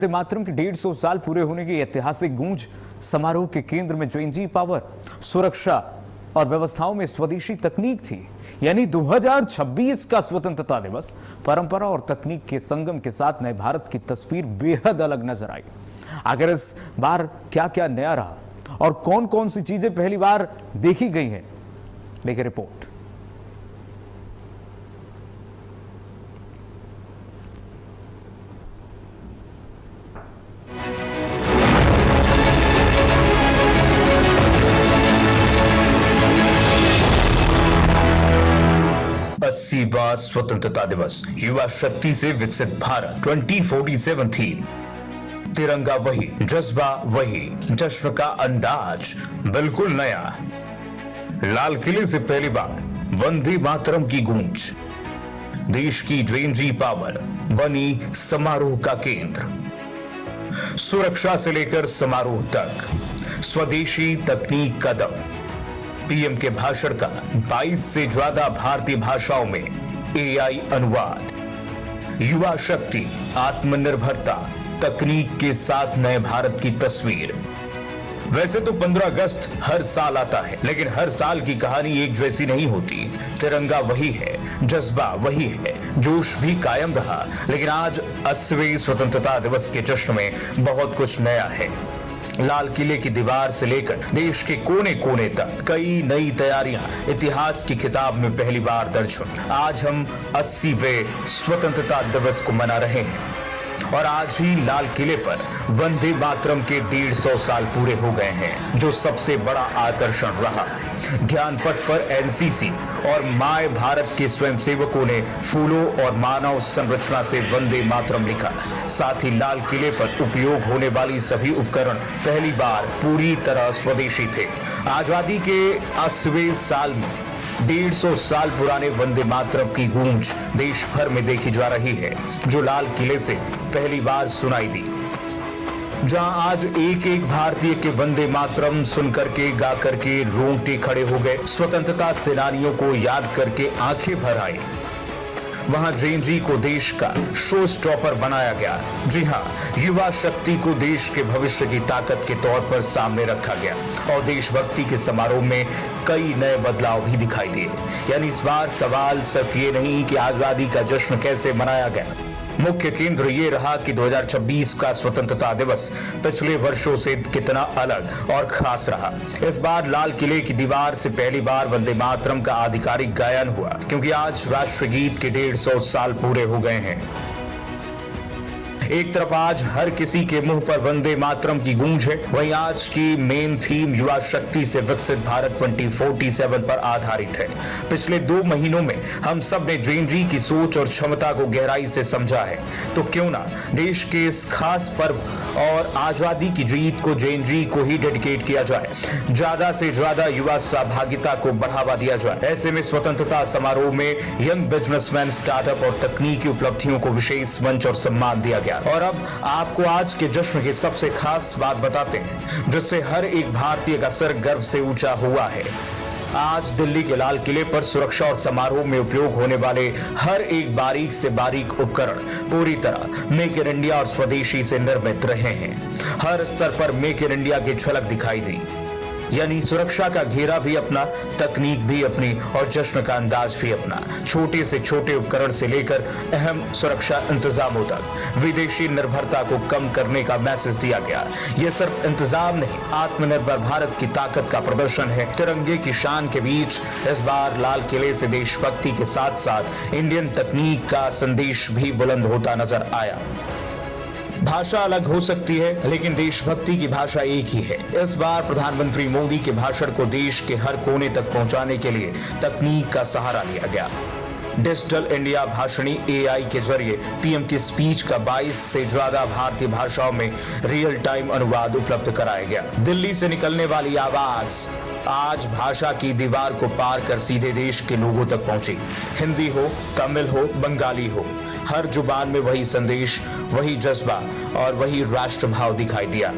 वंदे मातरम के 150 साल पूरे होने की ऐतिहासिक गूंज समारोह के केंद्र में जेएनजी पावर, सुरक्षा और व्यवस्थाओं में स्वदेशी तकनीक थी। यानी 2026 का स्वतंत्रता दिवस परंपरा और तकनीक के संगम के साथ नए भारत की तस्वीर बेहद अलग नजर आई। आखिर इस बार क्या क्या नया रहा और कौन कौन सी चीजें पहली बार देखी गई हैं, देखिए रिपोर्ट। अस्सीवां स्वतंत्रता दिवस, युवा शक्ति से विकसित भारत 2047 थीम। तिरंगा वही, जज्बा वही, जश्न का अंदाज बिल्कुल नया। लाल किले से पहली बार वंदे मातरम की गूंज, देश की जेएनजी पावर बनी समारोह का केंद्र। सुरक्षा से लेकर समारोह तक स्वदेशी तकनीक का दम। पीएम के भाषण का 22 से ज्यादा भारतीय भाषाओं में एआई अनुवाद। युवा शक्ति, आत्मनिर्भरता, तकनीक के साथ नए भारत की तस्वीर। वैसे तो 15 अगस्त हर साल आता है, लेकिन हर साल की कहानी एक जैसी नहीं होती। तिरंगा वही है, जज्बा वही है, जोश भी कायम रहा, लेकिन आज 80वें स्वतंत्रता दिवस के जश्न में बहुत कुछ नया है। लाल किले की दीवार से लेकर देश के कोने कोने तक कई नई तैयारियां इतिहास की किताब में पहली बार दर्ज हुई। आज हम 80वें स्वतंत्रता दिवस को मना रहे हैं और आज ही लाल किले पर वंदे मातरम के 150 साल पूरे हो गए हैं, जो सबसे बड़ा आकर्षण रहा। ज्ञानपथ पर एनसीसी और माय भारत के स्वयंसेवकों ने फूलों और मानव संरचना से वंदे मातरम लिखा। साथ ही लाल किले पर उपयोग होने वाली सभी उपकरण पहली बार पूरी तरह स्वदेशी थे। आजादी के 80वें साल में 150 साल पुराने वंदे मातरम की गूंज देश भर में देखी जा रही है, जो लाल किले से पहली बार सुनाई दी। जहां आज एक एक भारतीय के वंदे मातरम सुन करके, गा करके रोंगटे खड़े हो गए, स्वतंत्रता सेनानियों को याद करके आंखें भर आई। वहां जेएनजी को देश का शो स्टॉपर बनाया गया। जी हां, युवा शक्ति को देश के भविष्य की ताकत के तौर पर सामने रखा गया और देशभक्ति के समारोह में कई नए बदलाव भी दिखाई दिए। यानी इस बार सवाल सिर्फ ये नहीं कि आजादी का जश्न कैसे मनाया गया, मुख्य केंद्र ये रहा कि 2026 का स्वतंत्रता दिवस पिछले वर्षों से कितना अलग और खास रहा। इस बार लाल किले की दीवार से पहली बार वंदे मातरम का आधिकारिक गायन हुआ, क्योंकि आज राष्ट्रगीत के 150 साल पूरे हो गए हैं। एक तरफ आज हर किसी के मुंह पर वंदे मातरम की गूंज है, वहीं आज की मेन थीम युवा शक्ति से विकसित भारत 2047 पर आधारित है। पिछले 2 महीनों में हम सब ने जेएनजी की सोच और क्षमता को गहराई से समझा है, तो क्यों ना देश के इस खास पर्व और आजादी की जीत को जेएनजी को ही डेडिकेट किया जाए, ज्यादा से ज्यादा युवा सहभागिता को बढ़ावा दिया जाए। ऐसे में स्वतंत्रता समारोह में यंग बिजनेसमैन, स्टार्टअप और तकनीकी उपलब्धियों को विशेष मंच और सम्मान दिया गया। और अब आपको आज के जश्न की सबसे खास बात बताते हैं, जिससे हर एक भारतीय का सर गर्व से ऊंचा हुआ है। आज दिल्ली के लाल किले पर सुरक्षा और समारोह में उपयोग होने वाले हर एक बारीक से बारीक उपकरण पूरी तरह मेक इन इंडिया और स्वदेशी से निर्मित रहे हैं। हर स्तर पर मेक इन इंडिया की झलक दिखाई दी। यानी सुरक्षा का घेरा भी अपना, तकनीक भी अपनी और जश्न का अंदाज भी अपना। छोटे से छोटे उपकरण से लेकर अहम सुरक्षा इंतजामों तक विदेशी निर्भरता को कम करने का मैसेज दिया गया। यह सिर्फ इंतजाम नहीं, आत्मनिर्भर भारत की ताकत का प्रदर्शन है। तिरंगे की शान के बीच इस बार लाल किले से देशभक्ति के साथ साथ इंडियन तकनीक का संदेश भी बुलंद होता नजर आया। भाषा अलग हो सकती है, लेकिन देशभक्ति की भाषा एक ही है। इस बार प्रधानमंत्री मोदी के भाषण को देश के हर कोने तक पहुंचाने के लिए तकनीक का सहारा लिया गया। डिजिटल इंडिया भाषणी एआई के जरिए पीएम की स्पीच का 22 से ज्यादा भारतीय भाषाओं में रियल टाइम अनुवाद उपलब्ध कराया गया। दिल्ली से निकलने वाली आवाज आज भाषा की दीवार को पार कर सीधे देश के लोगों तक पहुंची। हिंदी हो, तमिल हो, बंगाली हो, हर जुबान में वही संदेश, वही जज्बा और वही राष्ट्रभाव दिखाई दिया।